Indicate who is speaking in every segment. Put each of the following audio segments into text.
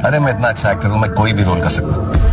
Speaker 1: अरे मैं इतना अच्छा एक्टर हूँ, मैं कोई भी रोल कर सकता हूँ।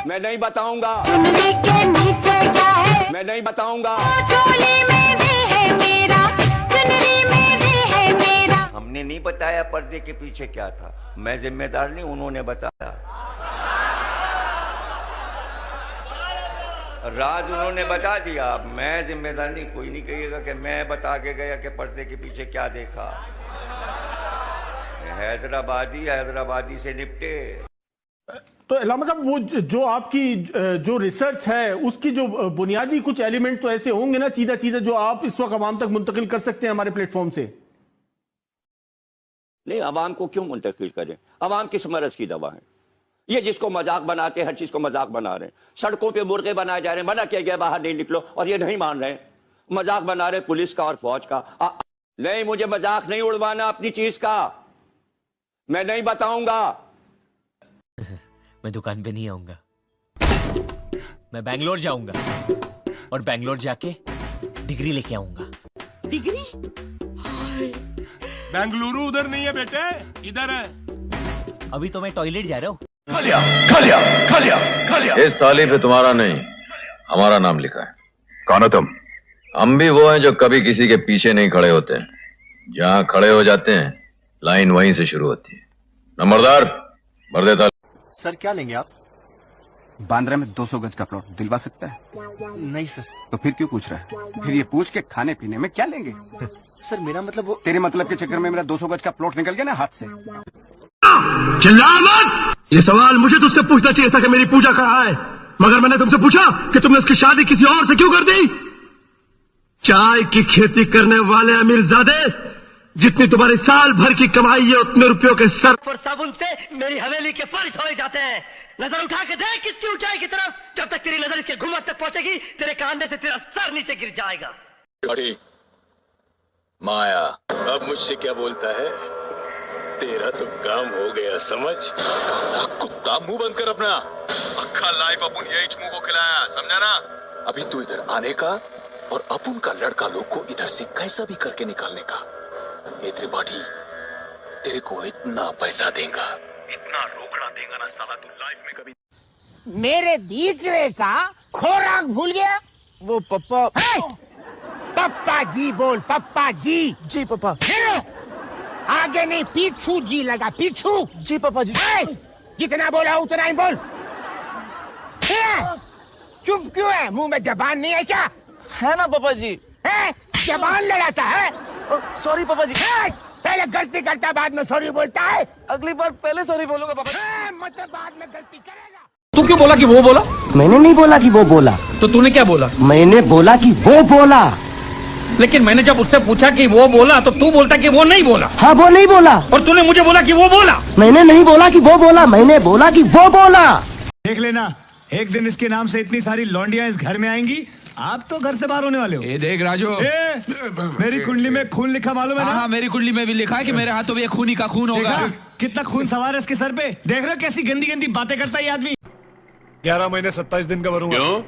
Speaker 2: मैं नहीं बताऊंगा।
Speaker 3: चुन्नी के नीचे क्या है?
Speaker 2: मैं नहीं बताऊंगा।
Speaker 3: चोली में भी है मेरा, चुनरी में भी है मेरा।
Speaker 4: हमने नहीं बताया पर्दे के पीछे क्या था, मैं जिम्मेदार नहीं, उन्होंने बताया। राज उन्होंने बता दिया, अब मैं जिम्मेदार नहीं। कोई नहीं कहिएगा कि मैं बता के गया कि पर्दे के पीछे क्या देखा। हैदराबादी से निपटे।
Speaker 5: तो इलामा साहब, वो जो आपकी जो रिसर्च है उसकी जो बुनियादी कुछ एलिमेंट तो ऐसे होंगे ना चीज़ा जो आप इस वक्त आवाम तक मुंतकिल कर सकते हैं हमारे प्लेटफॉर्म से।
Speaker 2: नहीं, अवाम को क्यों मुंतकिल करें? अवाम किस मरज की दवा है? ये जिसको मजाक बनाते हैं, हर चीज को मजाक बना रहे हैं। सड़कों पे मुर्गे बनाए जा रहे हैं, मना किया गया बाहर नहीं निकलो, और ये नहीं मान रहे। मजाक बना रहे पुलिस का और फौज का। नहीं, मुझे मजाक नहीं उड़वाना अपनी चीज का। मैं नहीं बताऊंगा।
Speaker 6: मैं दुकान पे नहीं आऊंगा, मैं बैंगलोर जाऊंगा और बैंगलोर जाके डिग्री लेके आऊंगा।
Speaker 7: डिग्री?
Speaker 8: बेंगलुरु उधर नहीं है बेटे, इधर है।
Speaker 6: अभी तो मैं टॉयलेट जा रहा हूँ।
Speaker 9: खा लिया। इस थाली पे तुम्हारा नहीं, हमारा नाम लिखा है।
Speaker 1: कौन हो तुम?
Speaker 9: हम भी वो हैं जो कभी किसी के पीछे नहीं खड़े होते। जहां खड़े हो जाते हैं, लाइन वहीं से शुरू होती है। नंबरदार, भर दे थाली।
Speaker 10: सर क्या लेंगे आप? बांद्रा में 200 गज का प्लॉट दिलवा सकता है?
Speaker 7: नहीं सर।
Speaker 10: तो फिर क्यों पूछ रहा है? फिर ये पूछ के खाने पीने में क्या लेंगे?
Speaker 7: सर मेरा मतलब वो...
Speaker 10: तेरे मतलब के चक्कर में मेरा 200 गज का प्लॉट निकल गया ना हाथ से।
Speaker 8: चिल्ला मत! ये सवाल मुझे तुझसे पूछना चाहिए था कि मेरी पूजा कहाँ है, मगर मैंने तुमसे पूछा कि तुमने उसकी शादी किसी और से क्यों कर दी। चाय की खेती करने वाले अमीरजादे, जितनी तुम्हारी साल भर की कमाई है उतने रुपयों के सर
Speaker 7: पर साबुन से मेरी हवेली के फर्श धोए जाते हैं। नजर उठा के देख किसकी ऊंचाई की तरफ। जब तक तेरी नजर इसके घुमट तक पहुंचेगी, तेरे कांधे से तेरा सर नीचे गिर जाएगा।
Speaker 11: माया अब मुझसे क्या बोलता है? तेरा तो काम हो गया समझ। साला कुत्ता, मुंह बंद कर अपना। अक्खा लाइफ अपन यही मुंह को खिलाया, समझा ना? अभी तू इधर आने का और अपन का लड़का लोग को इधर से कैसा भी करके निकालने का। ये त्रिपाठी तेरे को इतना पैसा देगा, इतना रोकड़ा देगा ना साला, तू लाइफ में कभी।
Speaker 3: मेरे दीकरे का खोराक भूल गया।
Speaker 7: वो पप्पा।
Speaker 3: पप्पा जी बोल, पप्पा जी।
Speaker 7: जी पापा।
Speaker 3: आगे नहीं, पीछू जी लगा, पीछू।
Speaker 7: जी पापा जी।
Speaker 3: जितना बोला उतना ही बोल। चुप क्यों है? मुंह में जबान नहीं है क्या?
Speaker 7: है ना पापा जी।
Speaker 3: है? जबान लड़ाता है।
Speaker 7: सॉरी पापा जी।
Speaker 3: पहले गलती करता बाद में सॉरी बोलता है।
Speaker 7: अगली बार पहले सॉरी बोलूंगा पापा जी।
Speaker 3: मतलब बाद में गलती करेगा।
Speaker 8: तू क्यों बोला कि वो बोला?
Speaker 10: मैंने नहीं बोला कि वो बोला।
Speaker 8: तो तूने क्या बोला?
Speaker 10: मैंने बोला कि वो बोला।
Speaker 8: लेकिन मैंने जब उससे पूछा कि वो बोला तो तू बोलता कि वो नहीं बोला।
Speaker 10: हाँ, वो नहीं बोला।
Speaker 8: और तूने मुझे बोला कि वो बोला।
Speaker 10: मैंने नहीं बोला कि वो बोला, मैंने बोला कि वो बोला।
Speaker 12: देख लेना, एक दिन इसके नाम से इतनी सारी लौंडियां इस घर में आएंगी, आप तो घर से बाहर होने वाले हो।
Speaker 8: ये देख राजू,
Speaker 12: मेरी कुंडली में खून लिखा मालूम है ना?
Speaker 8: हाँ, मेरी कुंडली में भी लिखा है कि मेरे हाथों में खूनी का खून होगा।
Speaker 12: कितना खून सवार है इसके सर पे। देख रहे हो कैसी गंदी गंदी बातें करता है ये आदमी।
Speaker 8: 11 महीने 27 दिन का भरूंगा। क्यों?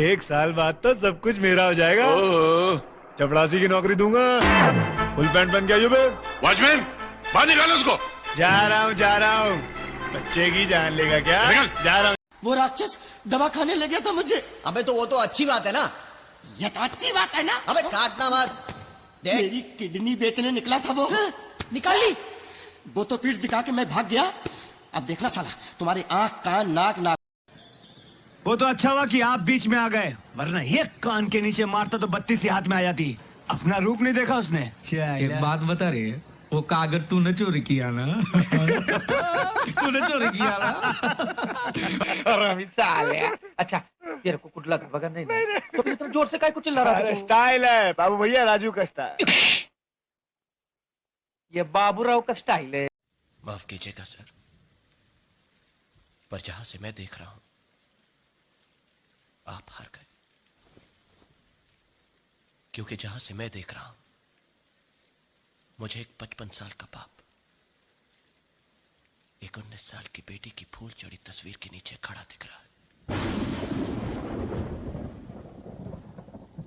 Speaker 8: 1 साल बाद तो सब कुछ मेरा हो जाएगा। चपड़ासी की नौकरी दूंगा। फुल पैंट पहन के आइयो बे। वॉचमैन, बाहर निकालो उसको। जा रहा हूँ। बच्चे की जान लेगा क्या? जा रहा हूँ।
Speaker 7: वो राक्षस दवा खाने ले गया था मुझे।
Speaker 10: अबे तो वो तो अच्छी बात है ना।
Speaker 7: ये तो अच्छी बात है ना।
Speaker 10: अबे काटना मत।
Speaker 7: मेरी किडनी बेचने निकला था वो। निकाल ली। वो तो पीठ दिखा के मैं भाग गया। अब देखना साला, तुम्हारे आंख कान नाक नाक।
Speaker 12: वो तो अच्छा हुआ कि आप बीच में आ गए, वरना ये कान के नीचे मारता तो 32 ही हाथ में आ जाती। अपना रूप नहीं देखा उसने।
Speaker 8: एक बात बता रही है, वो कागज तूने चोरी किया ना? तूने चोरी किया ना?
Speaker 7: अच्छा, तेरे को कुछ लगा वगैरह नहीं, तो फिर इतना जोर से काय कुछ चिल्ला रहा है?
Speaker 8: स्टाइल है बाबू भैया, राजू का स्टाइल।
Speaker 7: ये बाबूराव का स्टाइल है।
Speaker 6: माफ कीजिएगा सर, पर जहां से मैं देख रहा हूं आप हार गए, क्योंकि जहां से मैं देख रहा हूं मुझे एक 55 साल का बाप एक 19 साल की बेटी की फूल चढ़ी तस्वीर के नीचे खड़ा दिख रहा है।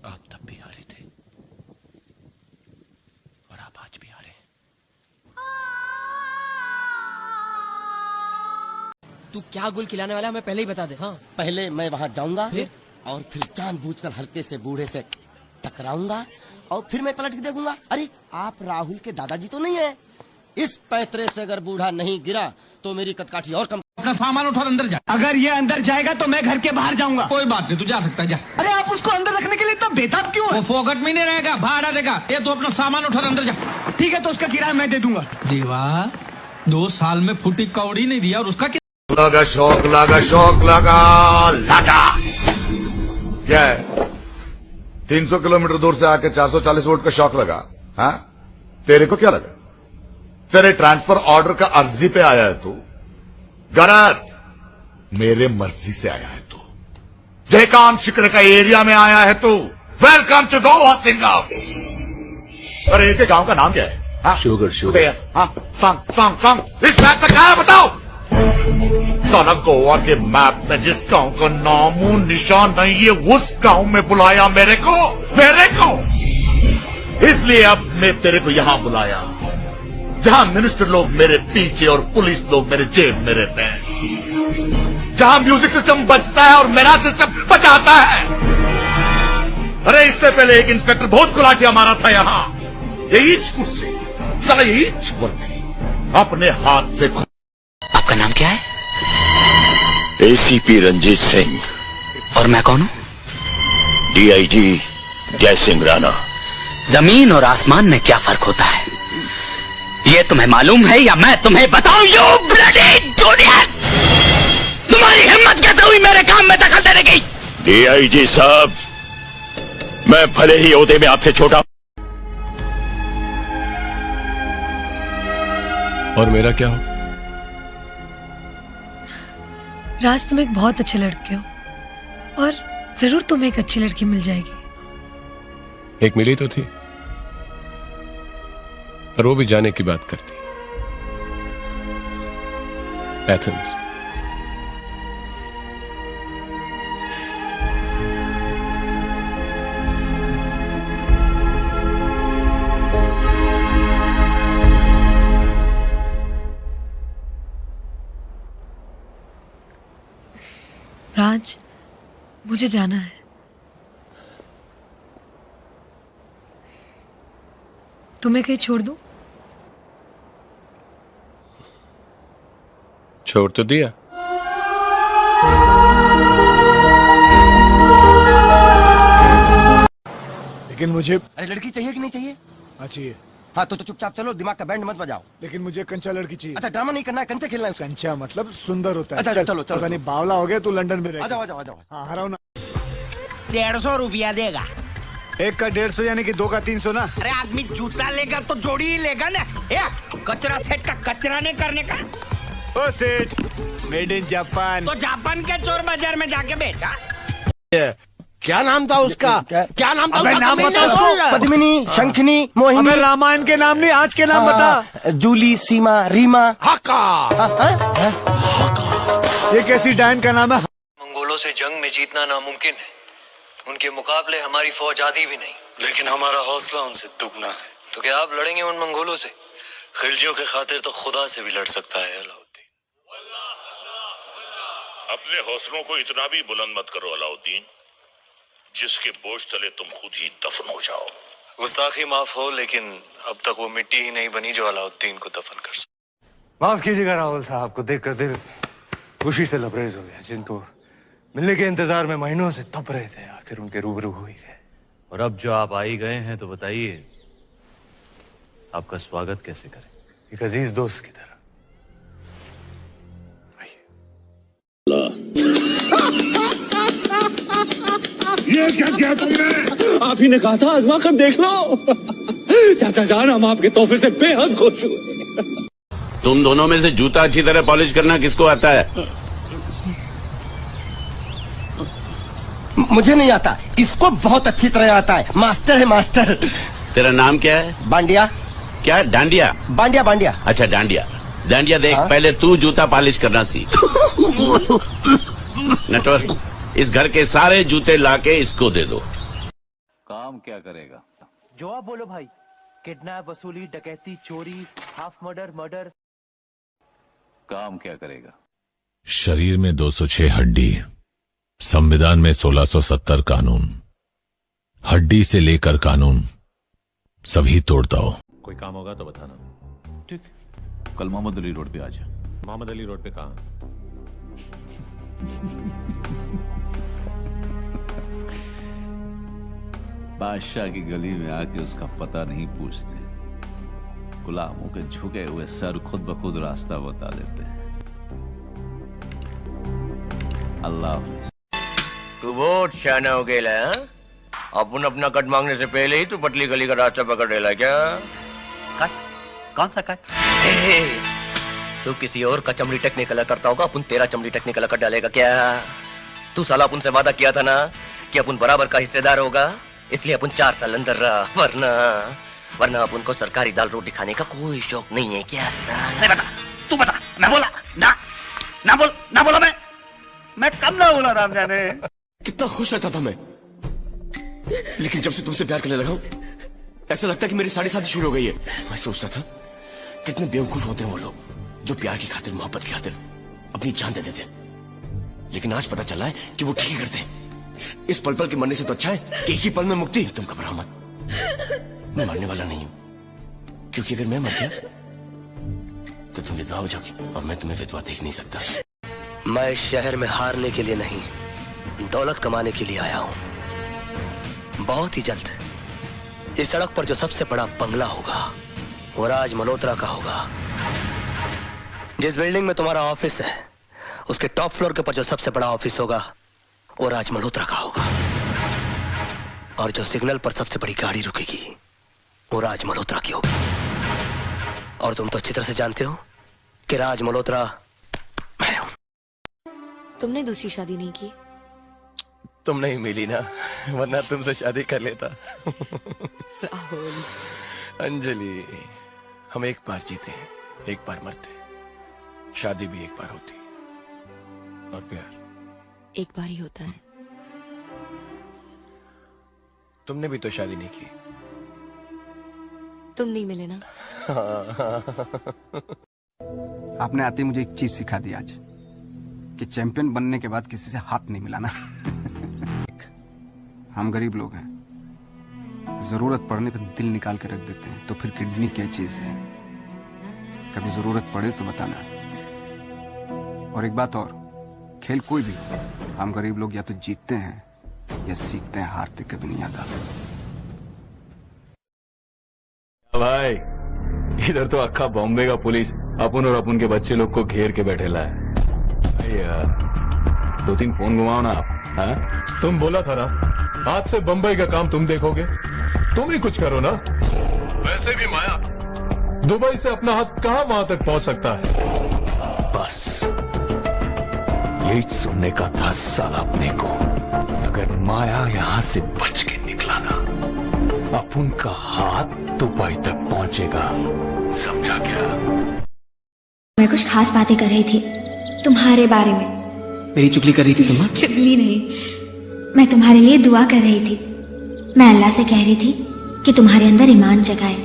Speaker 6: आप तब भी हारे थे और आप आज भी हारे हैं।
Speaker 7: तू क्या गुल खिलाने वाला है हमें पहले ही बता दे। हाँ,
Speaker 13: पहले मैं वहाँ जाऊंगा और फिर जानबूझकर हल्के से बूढ़े से टकराऊंगा और फिर मैं पलट के देखूंगा, अरे आप राहुल के दादाजी तो नहीं है। इस पैतरे से अगर बूढ़ा नहीं गिरा तो मेरी कटकाठी और कम।
Speaker 12: अपना सामान उठा अंदर जा। अगर ये अंदर जाएगा तो मैं घर के बाहर जाऊंगा।
Speaker 14: कोई बात नहीं, तू जा सकता है, जा।
Speaker 12: अरे आप उसको अंदर रखने के लिए इतना बेताब क्यों है?
Speaker 14: वो फोकट में नहीं रहेगा, भाड़ा देगा। ये तो अपना सामान उठा अंदर जा।
Speaker 12: ठीक है, तो उसका किराया मैं दे दूंगा।
Speaker 14: देवा 2 साल में फुटी कौड़ी नहीं दिया और उसका
Speaker 11: लगा शौक लगा क्या है? 300 किलोमीटर दूर से आके 440 वोल्ट का शौक लगा। हाँ, तेरे को क्या लगा? तेरे ट्रांसफर ऑर्डर का अर्जी पे आया है तू? गलत, मेरे मर्जी से आया है तू। जयकाम शिखर का एरिया में आया है तू। वेलकम टू गोवा सिंगाव। अरे इसके गांव का नाम क्या है? हाँ? शुगर। हाँ, सांग इस मैप पे क्या है बताओ? साला गोवा के मैप में जिस गांव का नामो निशान नहीं है उस गांव में बुलाया मेरे को। इसलिए अब मैं तेरे को यहां बुलाया जहां मिनिस्टर लोग मेरे पीछे और पुलिस लोग मेरे जेब में रहते हैं, जहां म्यूजिक सिस्टम बजता है और मेरा सिस्टम बजाता है। अरे इससे पहले एक इंस्पेक्टर बहुत गुलाटियां मारा था यहां। यही कुर्सी साला यही वर्दी अपने हाथ से।
Speaker 7: आपका नाम क्या है?
Speaker 11: एसीपी रंजीत सिंह।
Speaker 7: और मैं कौन हूँ?
Speaker 11: डीआईजी जय सिंह राणा।
Speaker 7: जमीन और आसमान में क्या फर्क होता है ये तुम्हें मालूम है या मैं तुम्हें बताऊं? यू ब्लडी जूनियर, तुम्हारी हिम्मत कैसे हुई मेरे काम में दखल देने की?
Speaker 11: डीआईजी साहब, मैं भले ही ओहदे में आपसे छोटा।
Speaker 15: और मेरा क्या होगा?
Speaker 3: राज, तुम एक बहुत अच्छे लड़के हो और जरूर तुम्हें एक अच्छी लड़की मिल जाएगी।
Speaker 15: एक मिली तो थी, पर वो भी जाने की बात करती। एथेंस।
Speaker 3: राज, मुझे जाना है। तुम्हें कहीं छोड़ दूं?
Speaker 15: छोड़ तो दिया।
Speaker 12: लेकिन मुझे।
Speaker 13: अरे लड़की चाहिए कि नहीं चाहिए?
Speaker 12: हाँ चाहिए।
Speaker 13: हाँ तो चुपचाप चलो, दिमाग का बैंड मत बजाओ।
Speaker 12: लेकिन मुझे कंचा लड़की चाहिए।
Speaker 13: अच्छा, ड्रामा नहीं करना है, कंचे खेलना है।
Speaker 12: कंचा मतलब सुंदर होता है।
Speaker 13: अच्छा चलो चलो।
Speaker 12: नहीं बावला हो गया तू लंदन में रह।
Speaker 13: आ जाओ।
Speaker 12: हाँ, हराओ ना।
Speaker 7: 150 रुपया देगा।
Speaker 12: एक का 150 यानी कि 2 का 300 ना।
Speaker 7: अरे आदमी जूता लेगा तो जोड़ी ही लेगा ना। कचरा सेट का कचरा नहीं करने का।
Speaker 12: ओ सेठ, मेड इन जापान।
Speaker 7: तो जापान के चोर बाजार में जाके बेचा।
Speaker 13: क्या नाम था उसका? क्या नाम था?
Speaker 12: नाम बता।
Speaker 13: पद्मिनी, शंखनी, मोहिनी।
Speaker 12: रामायण के नाम नहीं, आज के नाम बता।
Speaker 13: जूली, सीमा, रीमा, हाका।
Speaker 12: ये कैसी डायन का नाम है?
Speaker 16: मंगोलों से जंग में जीतना नामुमकिन है। उनके मुकाबले हमारी फौज आधी भी नहीं, लेकिन हमारा हौसला उनसे दुगना है। तो क्या आप लड़ेंगे उन मंगोलों से? खिलजियों के खातिर तो खुदा से भी लड़ सकता है अलाउद्दीन।
Speaker 11: अपने हौसलों को इतना भी बुलंद मत करो अलाउद्दीन, जिसके बोझ तले तुम खुद ही दफन हो जाओ।
Speaker 16: गुस्ताखी माफ हो, लेकिन अब तक वो मिट्टी ही नहीं बनी जो अलाउद्दीन को दफन कर सके।
Speaker 12: माफ कीजिएगा राहुल साहब को देखकर दिल खुशी से लबरेज हो गया। जिनको मिलने के इंतजार में महीनों से तप रहे थे, आखिर उनके रूबरू हो ही गए।
Speaker 6: और अब जो आप आ ही गए हैं तो बताइए आपका स्वागत कैसे करें?
Speaker 12: एक अजीज दोस्त की तरह।
Speaker 11: ये क्या किया तुमने?
Speaker 12: आप ही ने कहा था आजमा कर देख लो।
Speaker 16: चाचा जान, हम आपके तोहफे से बेहद खुश हुए।
Speaker 17: तुम दोनों में से जूता अच्छी तरह पॉलिश करना किसको आता है?
Speaker 13: मुझे नहीं आता, इसको बहुत अच्छी तरह आता है। मास्टर है मास्टर।
Speaker 17: तेरा नाम क्या है?
Speaker 13: बांडिया।
Speaker 17: क्या? डांडिया?
Speaker 13: बांडिया बांडिया।
Speaker 17: अच्छा डांडिया। डांडिया देख, पहले तू जूता पॉलिश करना सीख। नटवर, इस घर के सारे जूते लाके इसको दे दो।
Speaker 6: काम क्या करेगा?
Speaker 18: जो आप बोलो भाई। किडनैप, वसूली, डकैती, चोरी, हाफ मर्डर, मर्डर।
Speaker 6: काम क्या करेगा?
Speaker 19: शरीर में 206 हड्डी, संविधान में 1670 कानून, हड्डी से लेकर कानून सभी तोड़ता हो।
Speaker 15: कोई काम होगा तो बताना।
Speaker 6: ठीक, कल मोहम्मद अली रोड पे आ जा।
Speaker 15: मोहम्मद अली रोड पे कहाँ?
Speaker 6: बादशाह की गली में आके उसका पता नहीं पूछते, गुलामों के झुके हुए सर खुद ब खुद रास्ता बता देते हैं। अल्लाह हाफिज।
Speaker 9: तू बहुत शाना हो गया है। अपन अपना कट मांगने से पहले ही तू पतली गली का रास्ता पकड़ लेला क्या?
Speaker 13: कट? कौन सा कट?
Speaker 9: तू किसी और का चमड़ी टेक्निकल करता होगा, अपन तेरा चमड़ी टेक्निकल कर डालेगा क्या? तू साला अपन से वादा किया था ना कि अपन बराबर का हिस्सेदार होगा, इसलिए अपन 4 साल अंदर रहा, वरना अपन को सरकारी दाल रोटी खाने का कोई शौक नहीं है क्या?
Speaker 13: नहीं बता, तू बता। मैं बोला ना बोला मैं कम ना बोला राम जाने।
Speaker 16: कितना खुश रहता था मैं, लेकिन जब से तुमसे प्यार करने लगा हूं, ऐसा लगता है कि मेरी सारी शादी शुरू हो गई है। मैं सोचता था कितने बेवकूफ होते हैं वो लोग जो प्यार की खातिर, मोहब्बत की खातिर अपनी जान दे देते, लेकिन आज पता चला है कि वो ठीक ही करते हैं। इस पल के मरने से तो अच्छा है कि एक ही पल में मुक्ति। तुम घबराओ मत, मैं मरने वाला नहीं हूं, क्योंकि अगर मैं मर गया तो तुम विधवा हो जाओगी और मैं तुम्हें विधवा देख नहीं सकता।
Speaker 13: मैं इस शहर में हारने के लिए नहीं, दौलत कमाने के लिए आया हूं। बहुत ही जल्द इस सड़क पर जो सबसे बड़ा बंगला होगा वो राज मल्होत्रा का होगा। जिस बिल्डिंग में तुम्हारा ऑफिस है उसके टॉप फ्लोर के ऊपर जो सबसे बड़ा ऑफिस होगा वो राज मल्होत्रा का होगा। और जो सिग्नल पर सबसे बड़ी गाड़ी रुकेगी वो राज मल्होत्रा की होगी। और तुम तो अच्छी तरह से जानते हो कि राज मल्होत्रा मैं हूं।
Speaker 20: तुमने दूसरी शादी नहीं की?
Speaker 16: तुम नहीं मिली ना, वरना तुमसे शादी कर लेता।
Speaker 20: राहुल।
Speaker 16: अंजलि, हम एक बार जीते, एक बार मरते, शादी भी एक बार होती, और प्यार
Speaker 20: एक बार ही होता है।
Speaker 16: तुमने भी तो शादी नहीं की।
Speaker 20: तुम नहीं मिले ना।
Speaker 10: आपने आते ही मुझे एक चीज सिखा दी आज, कि चैंपियन बनने के बाद किसी से हाथ नहीं मिलाना। हम गरीब लोग हैं, जरूरत पड़ने पर दिल निकाल के रख देते हैं, तो फिर किडनी क्या चीज है? कभी जरूरत पड़े तो बताना। और एक बात और, खेल कोई भी हो, हम गरीब लोग या तो जीतते हैं या सीखते हैं, हारते कभी नहीं आता।
Speaker 21: भाई, इधर तो अक्खा बॉम्बे का पुलिस अपन और अपन के बच्चे लोग को घेर के बैठेला है। यार 2-3 फोन घुमाओ ना आप। हाँ?
Speaker 15: तुम बोला था ना, आज से बंबई का काम तुम देखोगे, तुम ही कुछ करो ना। वैसे भी माया, दुबई से अपना हाथ कहां वहां तक पहुंच सकता है।
Speaker 21: बस यही सुनने का था साला अपने को। अगर माया यहां से बच के निकला ना, अपन का हाथ दुबई तक पहुंचेगा, समझा क्या?
Speaker 22: मैं कुछ खास बातें कर रही थी तुम्हारे बारे में।
Speaker 23: मेरी चुगली कर रही थी तुम?
Speaker 22: चुगली नहीं, मैं तुम्हारे लिए दुआ कर रही थी। मैं अल्लाह से कह रही थी कि तुम्हारे अंदर ईमान जगाए,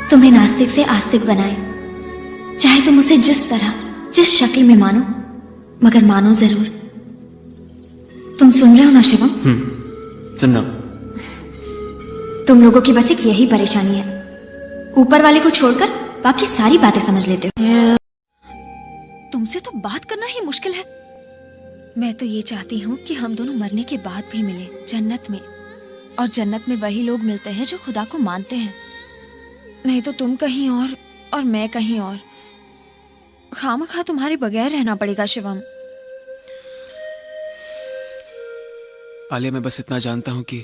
Speaker 22: तुम्हें नास्तिक से आस्तिक बनाए। चाहे तुम उसे जिस तरह, जिस शक्ल में मानो, मगर मानो जरूर। तुम सुन रहे हो ना शिवम?
Speaker 23: सुन रहा हूं।
Speaker 22: तुम लोगों की बस एक यही परेशानी है, ऊपर वाले को छोड़कर बाकी सारी बातें समझ लेते हो। तुमसे तो बात करना ही मुश्किल है। मैं तो ये चाहती हूँ कि हम दोनों मरने के बाद भी मिले जन्नत में, और जन्नत में वही लोग मिलते हैं जो खुदा को मानते हैं। नहीं तो तुम कहीं और मैं कहीं और। खामखा तुम्हारे बगैर रहना पड़ेगा शिवम।
Speaker 23: आलिया, मैं बस इतना जानता हूं कि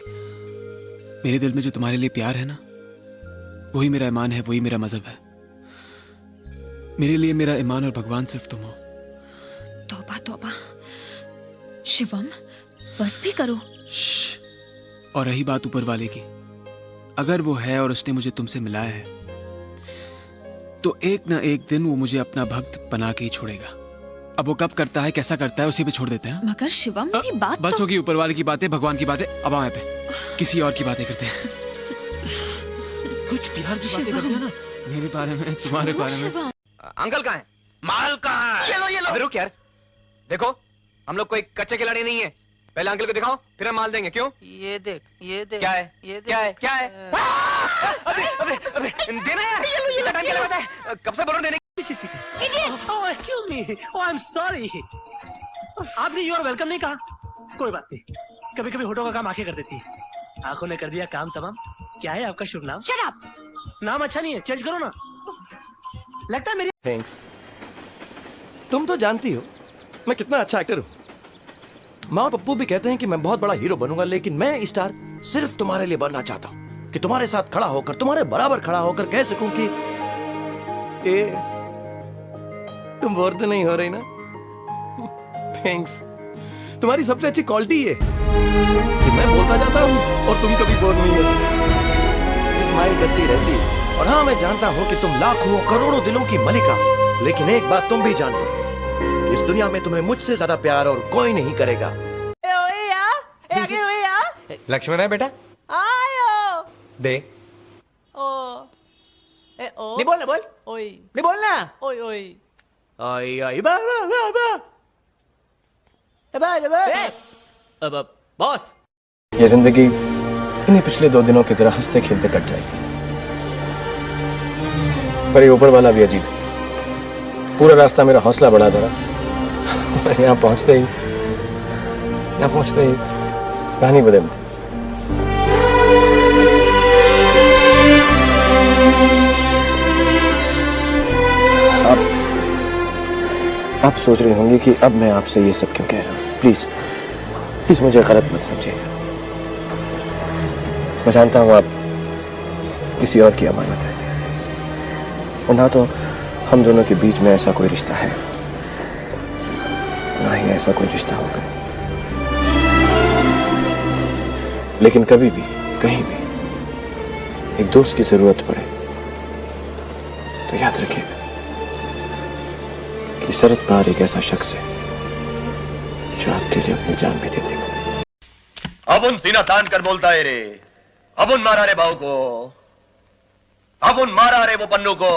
Speaker 23: मेरे दिल में जो तुम्हारे लिए प्यार है ना,
Speaker 10: वही मेरा ईमान है, वही मेरा मजहब है। मेरे लिए मेरा ईमान और भगवान सिर्फ तुम हो।
Speaker 22: तौबा तौबा। शिवम, बस भी करो।
Speaker 10: और रही बात ऊपर वाले की, अगर वो है और उसने मुझे तुमसे मिलाया है तो एक ना एक दिन वो मुझे अपना भक्त बना के ही छोड़ेगा। अब वो कब करता है, कैसा करता है, उसी पे छोड़ देते हैं।
Speaker 22: मगर शिवम, मेरी बात
Speaker 10: बस
Speaker 22: तो...
Speaker 10: होगी ऊपर वाले की बातें, भगवान की बातें। अब आए पे किसी और की बातें करते हैं। कुछ प्यार की बातें करते हैं ना, मेरे बारे में, तुम्हारे बारे में।
Speaker 2: अंकल कहाँ है? माल कहाँ है? ये लो। अबे रुक यार, देखो हम लोग कोई कच्चे खिलाड़ी नहीं है। पहले अंकल को दिखाओ, फिर हम माल देंगे। क्यों?
Speaker 18: ये देख।
Speaker 2: क्या है? क्या है? अबे देना यार। ये लटन के लगा है। कब से बोल रहा हूं देने की?
Speaker 18: Oh, excuse me. Oh, I'm sorry. आपने you are welcome नहीं कहा? कोई बात नहीं, कभी कभी होठों का काम आंखें कर देती है। आंखों ने कर दिया काम तमाम। क्या है आपका शुभ नाम?
Speaker 22: Shut up.
Speaker 18: नाम अच्छा नहीं है, चेंज करो ना। लगता है मेरी।
Speaker 2: थैंक्स। तुम तो जानती हो मैं कितना अच्छा एक्टर हूँ। माँ और पप्पू भी कहते हैं कि मैं बहुत बड़ा हीरो बनूंगा, लेकिन मैं स्टार सिर्फ तुम्हारे लिए बनना चाहता हूँ, कि तुम्हारे साथ खड़ा होकर, तुम्हारे बराबर खड़ा होकर कह सकूं कि तुम बोर तो नहीं हो रही ना? थैंक्स। तुम्हारी सबसे अच्छी क्वालिटी है कि मैं बोलता जाता हूँ और तुम कभी बोर नहीं होती, स्माइल करती रहती है। और हाँ, मैं जानता हूँ कि तुम लाखों करोड़ों दिलों की मलिका, लेकिन एक बात तुम भी जानते हो, इस दुनिया में तुम्हें मुझसे ज्यादा प्यार और कोई नहीं करेगा।
Speaker 4: लक्ष्मण है बेटा,
Speaker 18: आयो
Speaker 4: दे।
Speaker 18: नहीं बोलना, बोल। ओए नहीं बोलना। ओए ओए आई बा अब बॉस।
Speaker 4: ये जिंदगी इन्हीं पिछले 2 दिनों की तरह हंसते खेलते कट जाएगी, पर ये ऊपर वाला भी अजीब है। पूरा रास्ता मेरा हौसला बढ़ा था, यहाँ पहुंचते ही कहानी बदलती। आप सोच रही होंगी कि अब मैं आपसे ये सब क्यों कह रहा हूँ। प्लीज मुझे गलत मत समझिएगा। मैं जानता हूँ आप किसी और की अमानत है, और ना तो हम दोनों के बीच में ऐसा कोई रिश्ता है, ना ही ऐसा कोई रिश्ता होगा। लेकिन कभी भी, कहीं भी एक दोस्त की जरूरत पड़े तो याद रखिएगा कि शरद पार एक ऐसा शख्स है जो आपके लिए अपनी जान भी दे देगा।
Speaker 9: अब उन सीना तान कर बोलता है रे, अब उन मारा रे बाऊ को, अब उन मारा रे वो पन्नू को,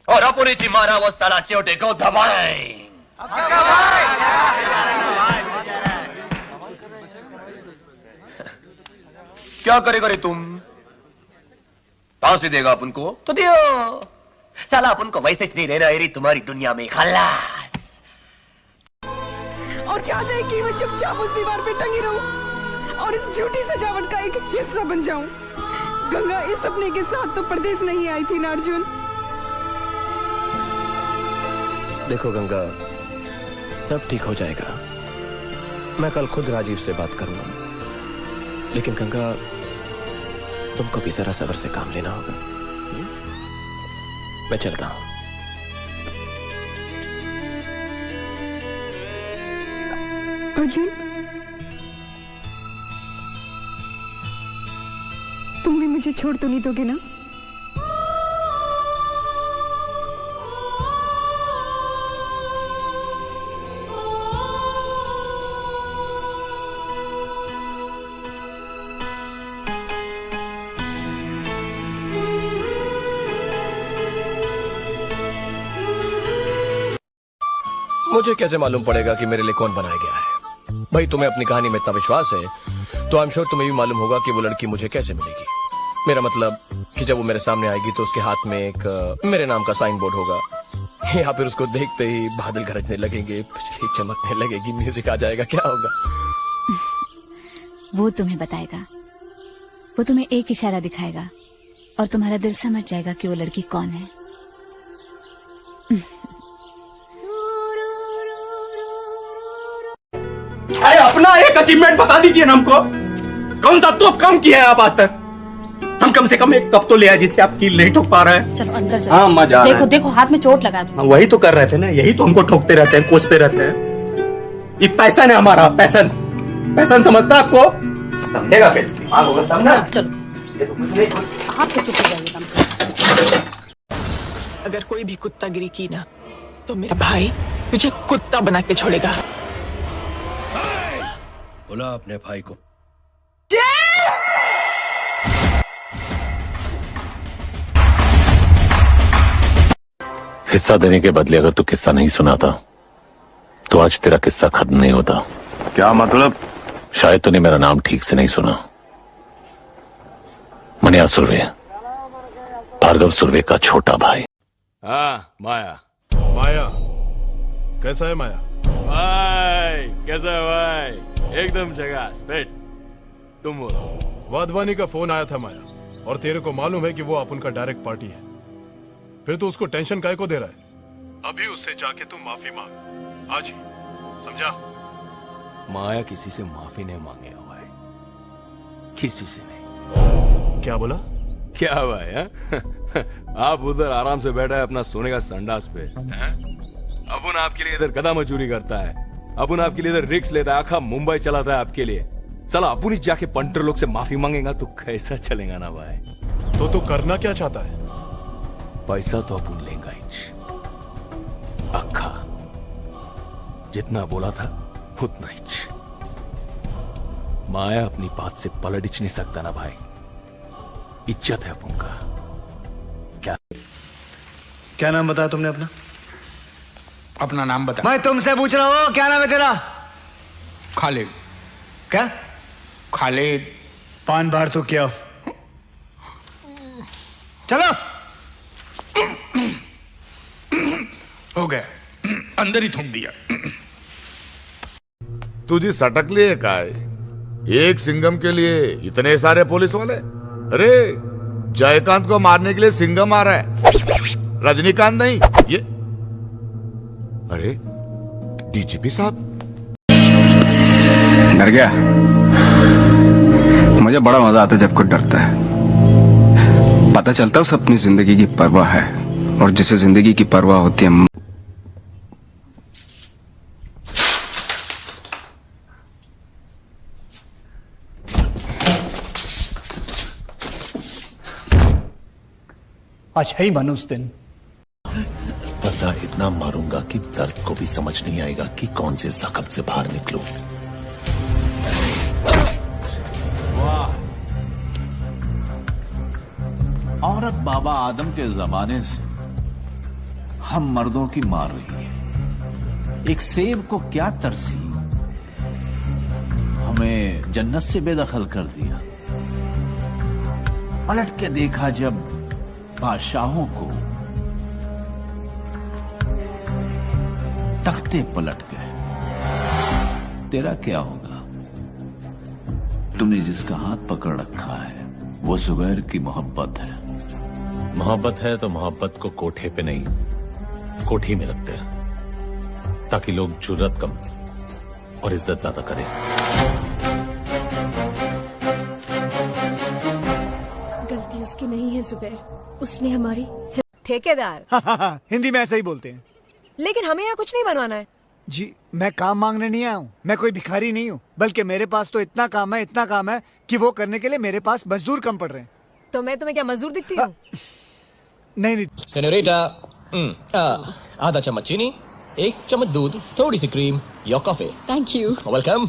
Speaker 9: और अपनी ची मारा वो साला चोटे को दबाए। क्या करेगा रे तुम? फांसी देगा अपन को तो दियो, साला अपन को वैसे नहीं रहना है तुम्हारी दुनिया में। खलास।
Speaker 5: और चाहते हैं कि मैं चुपचाप उस दीवार पे टंगी रहूं और इस झूठी सजावट का एक हिस्सा बन जाऊं। गंगा इस सपने के साथ तो परदेश नहीं आई थी ना अर्जुन।
Speaker 2: देखो गंगा, सब ठीक हो जाएगा। मैं कल खुद राजीव से बात करूंगा, लेकिन गंगा तुमको भी जरा सब्र से काम लेना होगा। मैं चलता हूं।
Speaker 5: अर्जुन, तुम भी मुझे छोड़ तो नहीं दोगे ना?
Speaker 2: मुझे कैसे मालूम पड़ेगा कि मेरे लिए कौन बनाया गया है? भाई तुम्हें अपनी कहानी में इतना विश्वास है तो आई एम श्योर तुम्हें भी मालूम होगा कि वो लड़की मुझे कैसे मिलेगी। मेरा मतलब कि जब वो मेरे सामने आएगी तो उसके हाथ में एक मेरे नाम का साइन बोर्ड होगा, या फिर उसको देखते ही बादल गरजने लगेंगे, बिजली चमकने लगेगी, म्यूजिक आ जाएगा। क्या होगा?
Speaker 22: वो तुम्हें बताएगा, वो तुम्हें एक इशारा दिखाएगा और तुम्हारा दिल समझ जाएगा कि वो लड़की कौन है।
Speaker 24: अरे अपना एक अचीवमेंट बता दीजिए ना हमको, कौन सा तोप काम किया है आप आज तक?
Speaker 1: हम कम से कम एक कप तो ले आए जिससे आप कील नहीं ठोक पा रहे हैं।
Speaker 8: चलो अंदर चलो।
Speaker 1: हाँ अम्मा जा रहे
Speaker 8: देखो
Speaker 1: हैं।
Speaker 8: देखो हाथ में चोट लगा दी।
Speaker 1: हाँ, वही तो कर रहे थे ना, यही तो हमको ठोकते रहते हैं, कोसते रहते हैं। ये पैसन है हमारा, पैसन। पैसन समझता है आपको? समझेगा पैसे समझना।
Speaker 8: चलो आप तो चुप हो जाइए कम से।
Speaker 5: अगर कोई भी कुत्तागिरी की ना तो मेरा भाई तुझे कुत्ता बना के छोड़ेगा।
Speaker 11: बुला अपने भाई को।
Speaker 19: हिस्सा देने के बदले अगर तू किस्सा नहीं सुनाता तो आज तेरा किस्सा खत्म नहीं होता। क्या मतलब? शायद तूने मेरा नाम ठीक से नहीं सुना। मनिया सुर्वे, भार्गव सुर्वे का छोटा भाई।
Speaker 2: हाँ माया।
Speaker 15: माया कैसा है माया?
Speaker 2: भाई कैसा है भाई? एकदम जगह स्पेट। तुम बोलो।
Speaker 15: वाधवानी का फोन आया था माया, और तेरे को मालूम है कि वो अपन का डायरेक्ट पार्टी है, फिर तो उसको टेंशन काहे को दे रहा है? अभी उससे जाके तू माफी मांग आज ही, समझा?
Speaker 2: माया किसी से माफी नहीं मांगे हुआ है, किसी से नहीं।
Speaker 15: क्या बोला?
Speaker 2: क्या भाई है? आप उधर आराम से बैठा है अपना सोने का संडास पे, अपन आपके लिए इधर गधा मजूरी करता है, अपन आपके लिए इधर रिक्स लेता है, आखा मुंबई चलाता है आपके लिए। चला अपन ही जाके पंटर लोग से माफी मांगेगा तो कैसा चलेगा ना भाई?
Speaker 15: तो तू करना क्या चाहता है?
Speaker 2: पैसा तो अपन लेंगे ही, अक्खा जितना बोला था उतना ही। माया अपनी बात से पलट नहीं सकता ना भाई, इज्जत है अपन का।
Speaker 12: क्या नाम बताया तुमने अपना?
Speaker 14: अपना नाम बता।
Speaker 12: मैं तुमसे पूछ रहा हूँ, क्या नाम है तेरा?
Speaker 14: खालिद।
Speaker 12: क्या?
Speaker 14: खालिद।
Speaker 12: पान बाहर तो क्या? चलो
Speaker 14: हो गया, अंदर ही थूक दिया।
Speaker 24: तुझी सटकली है काय? एक सिंघम के लिए इतने सारे पुलिस वाले? अरे जयकांत को मारने के लिए सिंघम आ रहा है, रजनीकांत नहीं। ये अरे डीजीपी साहब।
Speaker 10: डर गया? मुझे बड़ा मजा आता है जब कोई डरता है। पता चलता है उसे अपनी जिंदगी की परवाह है, और जिसे जिंदगी की परवाह होती है।
Speaker 25: आज है ही मानो उस दिन।
Speaker 19: वरना इतना मारूंगा कि दर्द को भी समझ नहीं आएगा कि कौन से जख्म से बाहर निकलूं।
Speaker 6: वाह, औरत बाबा आदम के जमाने से हम मर्दों की मार रही है। एक सेब को क्या तरसी, हमें जन्नत से बेदखल कर दिया। पलट के देखा जब बादशाहों को, तख्ते पलट गए। तेरा क्या होगा? तुमने जिसका हाथ पकड़ रखा है वो जुबैर की मोहब्बत है।
Speaker 19: मोहब्बत है तो मोहब्बत को कोठे पे नहीं कोठी में रखते हैं, ताकि लोग जुर्रत कम और इज्जत ज्यादा करें।
Speaker 26: गलती उसकी नहीं है जुबैर, उसने हमारी।
Speaker 27: ठेकेदार।
Speaker 12: हिंदी में ऐसा ही बोलते हैं।
Speaker 27: लेकिन हमें यहाँ कुछ नहीं बनवाना है
Speaker 12: जी। मैं काम मांगने नहीं आया हूँ, मैं कोई भिखारी नहीं हूँ, बल्कि मेरे पास तो इतना काम है कि वो करने के लिए मेरे पास मजदूर कम पड़ रहे हैं।
Speaker 27: तो मैं तुम्हें क्या मजदूर दिखती हूँ?
Speaker 28: नहीं। सेनोरिटा, आधा चम्मच चीनी, 1 चम्मच दूध, थोड़ी सी cream, your coffee.
Speaker 22: Thank you.
Speaker 28: Welcome.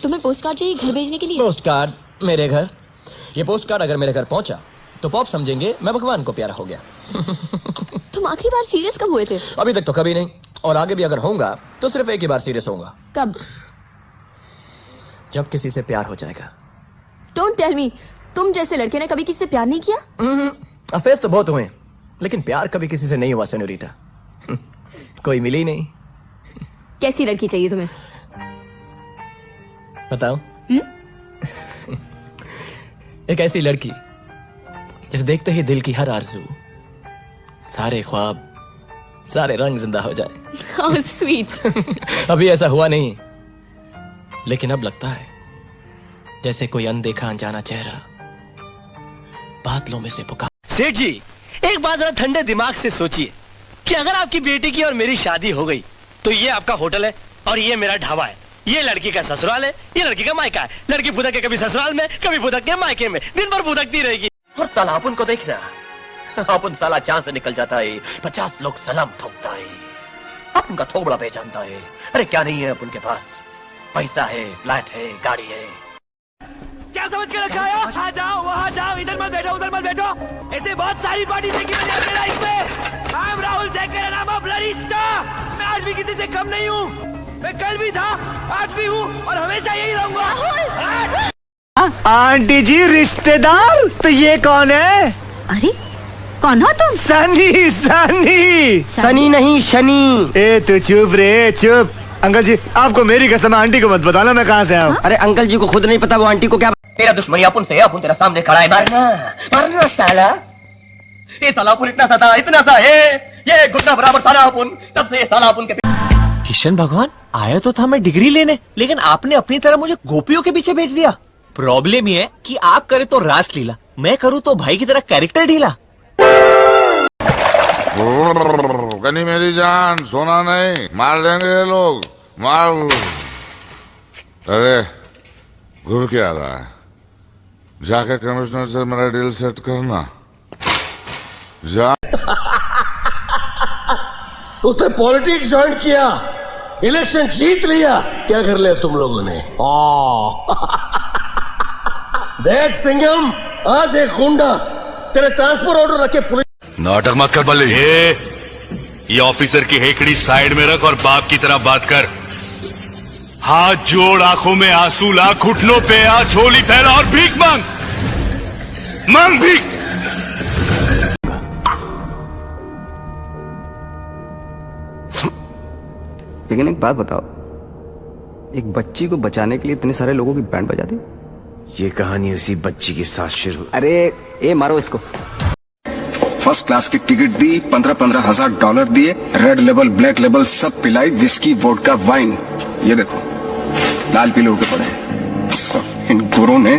Speaker 22: तुम्हें पोस्ट कार्ड चाहिए घर भेजने के लिए?
Speaker 28: पोस्ट कार्ड मेरे घर? ये पोस्ट कार्ड अगर मेरे घर पहुंचा तो पॉप समझेंगे मैं भगवान को प्यारा हो गया।
Speaker 22: तुम आखिरी बार सीरियस कब हुए थे?
Speaker 28: अभी तक तो कभी नहीं, और आगे भी अगर होऊंगा तो सिर्फ एक ही बार सीरियस होऊंगा।
Speaker 22: कब?
Speaker 28: जब किसी से प्यार हो जाएगा।
Speaker 22: डोंट टेल मी, तुम जैसे लड़के ने कभी किसी से प्यार नहीं किया?
Speaker 28: अफेयर्स तो बहुत हुए, लेकिन प्यार कभी किसी से नहीं हुआ सेनोरिटा। कोई मिली नहीं।
Speaker 22: कैसी लड़की चाहिए तुम्हें?
Speaker 28: बताओ। एक ऐसी लड़की जिसे देखते ही दिल की हर आरज़ू, सारे ख्वाब, सारे रंग जिंदा हो जाए।
Speaker 22: How sweet।
Speaker 28: अभी ऐसा हुआ नहीं, लेकिन अब लगता है जैसे कोई अनदेखा अनजाना चेहरा बादलों में से पुकार।
Speaker 18: सेठ जी, एक बात जरा ठंडे दिमाग से सोचिए कि अगर आपकी बेटी की और मेरी शादी हो गई तो ये आपका होटल है और ये मेरा ढाबा है, ये लड़की का ससुराल है, ये लड़की का मायका है। लड़की फुदक के कभी ससुराल में, कभी फुदक के मायके में, दिन भर फुदकती रहेगी।
Speaker 9: और साला अपन को देख रहा, अपन साला जहां से निकल जाता है 50 लोग सलाम ठोकता है, अपन का थोबड़ा पहचानता है। अरे क्या नहीं है अपन के पास, पैसा है, फ्लैट है, गाड़ी है।
Speaker 18: क्या समझ के रखा है? वहाँ जाओ, वहाँ जाओ, इधर मत बैठो, उधर मत बैठो। ऐसे बहुत सारी पार्टी देखी मैंने अपने लाइफ में। I am Rahul Jaykar and I am a bloody star. मैं आज भी किसी से कम नहीं हूँ। मैं कल भी था, आज भी हूँ और हमेशा यही रहूंगा।
Speaker 12: आंटी जी, रिश्तेदार? तो ये कौन है?
Speaker 3: अरे कौन हो तुम?
Speaker 12: सनी। सनी
Speaker 18: सनी नहीं, शनि।
Speaker 12: ए तू चुप रे, चुप। अंकल जी, आपको मेरी कसम, आंटी को मत बताना मैं कहाँ से आया हूँ।
Speaker 18: अरे अंकल जी को खुद नहीं पता वो आंटी को क्या।
Speaker 9: तेरा दुश्मनी अपन से है, अपन तेरा सामने खड़ा है। मारना मारना साला। ये साला अपन इतना सा था, इतना सा है, ये घुटना बराबर था ना अपन, तब से ये साला अपन के।
Speaker 28: किशन भगवान, आया तो था मैं डिग्री लेने, लेकिन आपने अपनी तरह मुझे गोपियों के पीछे भेज दिया। प्रॉब्लम ये है कि आप करे तो रासलीला, मैं करूँ तो भाई की तरह कैरेक्टर ढीला।
Speaker 24: गनी मेरी जान, सोना नहीं, मार देंगे ये लोग, मार। अरे घुर के आ रहा है, जाके कमिश्नर से मेरा डील सेट करना। जा।
Speaker 7: उसने पॉलिटिक्स ज्वाइन किया, इलेक्शन जीत लिया, क्या कर लिया तुम लोगों ने? देख सिंघम, आज एक गुंडा तेरे ट्रांसफर ऑर्डर रखे पुलिस।
Speaker 11: नाटक मत कर बल्ली। ये ऑफिसर की हेकड़ी साइड में रख और बाप की तरह बात कर। हाथ जोड़, आंखों में आंसू ला, घुटनों पे आ, झोली फैला और भीख मांग, मांग भीख।
Speaker 10: लेकिन एक बात बताओ, एक बच्ची को बचाने के लिए इतने सारे लोगों की बैंड बजा दी?
Speaker 4: ये कहानी उसी बच्ची के साथ शुरू।
Speaker 10: अरे ए मारो इसको।
Speaker 13: फर्स्ट क्लास की टिकट दी, 15-15 हजार डॉलर दिए, रेड लेबल ब्लैक लेबल सब पिलाई, विस्की वोडका वाइन। ये देखो लाल पीले उठे पड़े। इन गुरों ने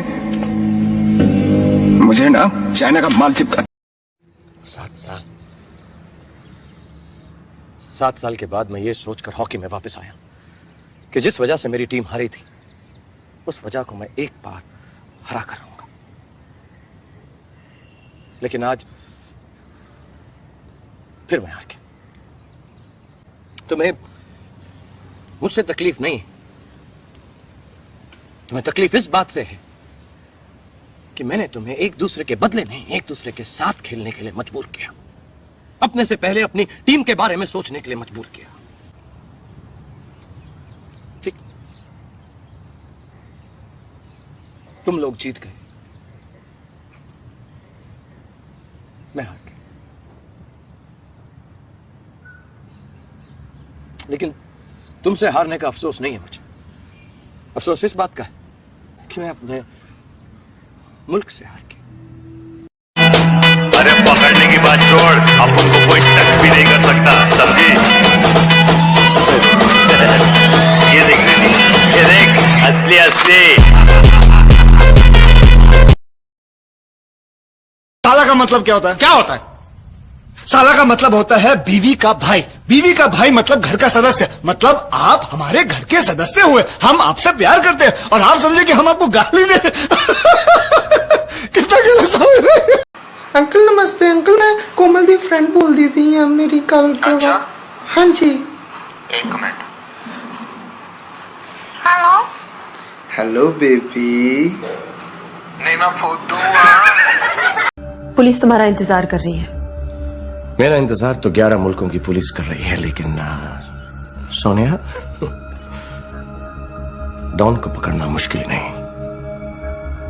Speaker 13: मुझे ना चाइना का माल चिपका।
Speaker 28: 7 साल के बाद मैं ये सोचकर हॉकी में वापस आया कि जिस वजह से मेरी टीम हारी थी, उस वजह को मैं एक बार हरा कर रहूंगा। लेकिन आज फिर मैं हार गया। तुम्हें मुझसे तकलीफ नहीं, तुम्हें तकलीफ इस बात से है कि मैंने तुम्हें एक दूसरे के बदले में एक दूसरे के साथ खेलने के लिए मजबूर किया, अपने से पहले अपनी टीम के बारे में सोचने के लिए मजबूर किया। ठीक, तुम लोग जीत गए, मैं हार गया। लेकिन तुमसे हारने का अफसोस नहीं है मुझे। अफसोस इस बात का है कि मैं अपने मुल्क से हार गया।
Speaker 11: अरे पकड़ने की बात छोड़, अपन को कोई टच भी नहीं कर सकता, समझी? ये देख रही, ये देख, असली असली।
Speaker 12: साला का मतलब क्या होता है? क्या होता है? साला का मतलब होता है बीवी का भाई। बीवी का भाई मतलब घर का सदस्य, मतलब आप हमारे घर के सदस्य हुए। हम आपसे प्यार करते हैं और आप समझे कि हम आपको गाली दे। कितना गलत समझ रहे हैं।
Speaker 16: अंकल नमस्ते। अंकल मैं कोमल दी फ्रेंड बोल दी भी है मेरी कल। अच्छा? हाँ जी।
Speaker 13: एक मिनट।
Speaker 16: Hello hello baby.
Speaker 13: नहीं मैं बहुत दूर।
Speaker 27: पुलिस तुम्हारा इंतजार कर रही है।
Speaker 28: मेरा इंतजार तो 11 मुल्कों की पुलिस कर रही है, लेकिन सोनिया, डॉन को पकड़ना मुश्किल नहीं,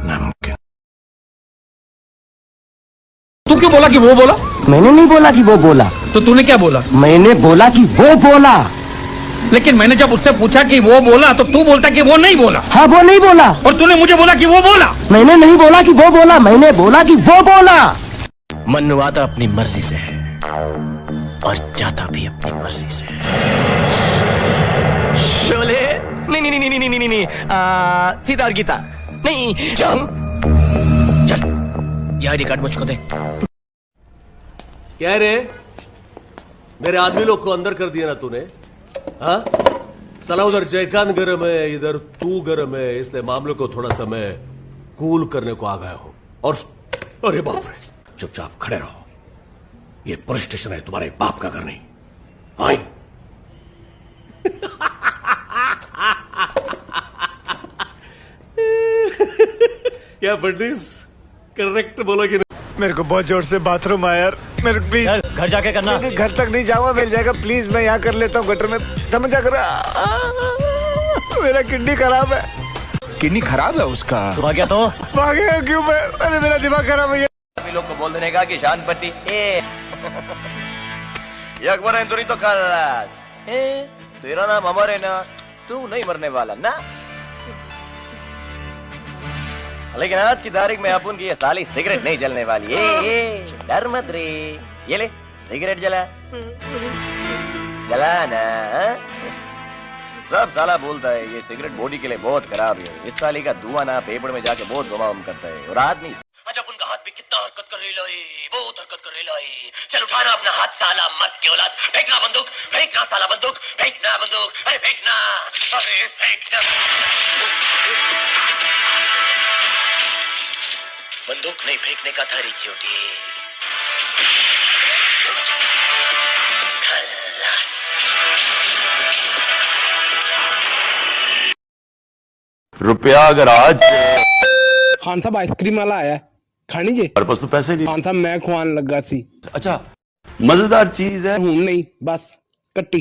Speaker 28: नामुमकिन।
Speaker 18: तू क्यों बोला कि वो बोला?
Speaker 17: मैंने नहीं बोला कि वो बोला।
Speaker 18: तो तूने क्या बोला?
Speaker 17: मैंने बोला कि वो बोला।
Speaker 18: लेकिन मैंने जब उससे पूछा कि वो बोला तो तू बोलता कि वो नहीं बोला।
Speaker 17: हाँ वो नहीं बोला।
Speaker 18: और तूने मुझे बोला कि वो बोला।
Speaker 17: मैंने नहीं बोला कि वो बोला, मैंने बोला कि वो बोला।
Speaker 28: मनवाता अपनी मर्जी से है और जाता भी अपनी मर्जी से है। शोले नहीं नहीं नहीं नहीं नहीं नहीं, सीता और गीता नहीं। चल चल
Speaker 9: ये आईडी कार्ड मुझको दे।
Speaker 1: क्या रे, मेरे आदमी लोग को अंदर कर दिया ना तूने? हाँ साला, उधर जयकांत गरम है, इधर तू गरम है, इसलिए मामले को थोड़ा सा मैं कूल करने को आ गया हूं। और अरे बाप रे, चुपचाप खड़े रहो, ये पुलिस स्टेशन है, तुम्हारे बाप का घर नहीं। आए क्या पंडित, करेक्ट बोलो कि नहीं?
Speaker 12: मेरे को बहुत जोर से बाथरूम आया यार, मेरे प्लीज
Speaker 28: घर जाके करना।
Speaker 12: घर तक नहीं जाऊंगा, मिल जाएगा प्लीज, मैं यहाँ कर लेता हूँ गटर में, समझ आ कर। मेरा किडनी खराब है।
Speaker 10: किडनी खराब है उसका?
Speaker 28: भाग्या तो
Speaker 12: भागेगा क्यों मैं? अरे मेरा दिमाग खराब है।
Speaker 9: सभी लोग को बोल देने का कि शान पट्टी अकबर है तो खलास। तेरा नाम अमर है ना, तू नहीं मरने वाला ना। लेकिन आज की तारीख में अपन की ये साली सिगरेट नहीं जलने वाली। डर मत रे, ये ले सिगरेट जला, जला ना। सब साला बोलता है ये सिगरेट बॉडी के लिए बहुत खराब है। इस साली का धुआं ना फेफड़े में जाके बहुत घुमावम करता है। और आदमी अच्छा, उनका हाथ भी कितना हरकत कर रही लाई, बहुत हरकत कर रही लाई। चल उठाना अपना हाथ साला, मत की औलाद। फेंकना बंदूक, फेंकना साला बंदूक, फेंकना बंदूक, अरे फेंकना, अरे फेंकना। बंदूक नहीं फेंकने का था रिचोटी।
Speaker 5: रुपया अगर आज
Speaker 8: खान साहब आइसक्रीम वाला आया, खानी जी?
Speaker 5: मेरे पास तो पैसे नहीं।
Speaker 8: खान साहब मैं खुआन लगा सी।
Speaker 5: अच्छा, मजेदार चीज है।
Speaker 8: हूं नहीं, बस कट्टी।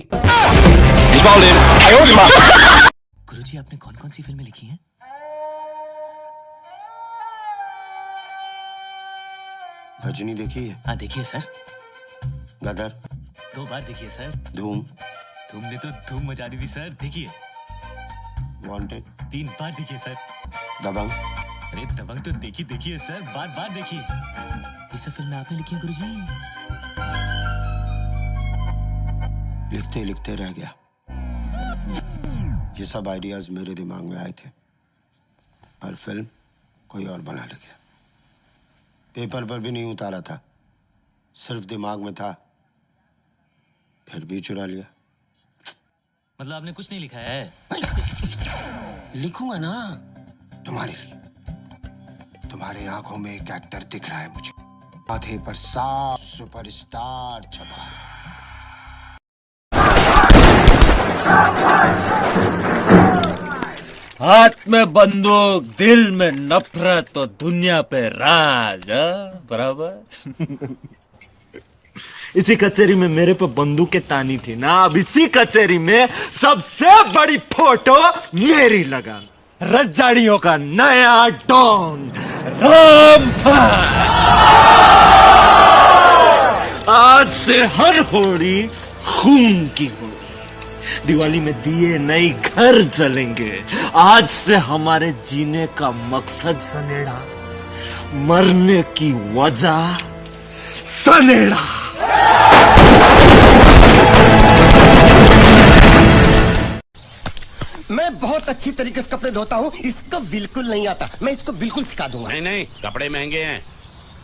Speaker 28: गुरुजी, आपने कौन कौन सी फिल्में लिखी हैं?
Speaker 15: गजनी देखी है?
Speaker 28: हाँ देखिए सर।
Speaker 15: गदर
Speaker 28: 2 बार देखिए सर।
Speaker 15: धूम?
Speaker 28: तुमने तो धूम मचा दी थी सर, देखिए।
Speaker 15: वांटेड
Speaker 28: 3 बार देखिए सर।
Speaker 15: दबंग?
Speaker 28: अरे दबंग तो देखिए सर, बार बार देखिए। ये सब फिल्में आपने लिखी है गुरुजी?
Speaker 15: लिखते लिखते रह गया। ये सब आइडियाज मेरे दिमाग में आए थे, पर फिल्म कोई और बना ले गया। पेपर पर भी नहीं उतारा था, सिर्फ दिमाग में था, फिर भी चुरा लिया।
Speaker 28: मतलब आपने कुछ नहीं लिखा है?
Speaker 15: लिखूंगा ना, तुम्हारे लिए। तुम्हारी आंखों में एक एक्टर दिख रहा है मुझे, माथे पर साफ सुपरस्टार छपा है।
Speaker 20: हाथ में बंदूक, दिल में नफरत, तो दुनिया पे राज। बराबर।
Speaker 21: इसी कचेरी में मेरे पे बंदूकें तानी थी ना, अब इसी कचेरी में सबसे बड़ी फोटो मेरी लगा। रज्जाड़ियों का नया डॉन रामपाल। आज से हर होली खून की होली। दिवाली में दिए नई घर जलेंगे। आज से हमारे जीने का मकसद सनेड़ा, मरने की वजह सनेड़ा।
Speaker 17: मैं बहुत अच्छी तरीके से कपड़े धोता हूँ, इसको बिल्कुल नहीं आता। मैं इसको बिल्कुल सिखा दूंगा।
Speaker 23: नहीं नहीं, कपड़े महंगे हैं,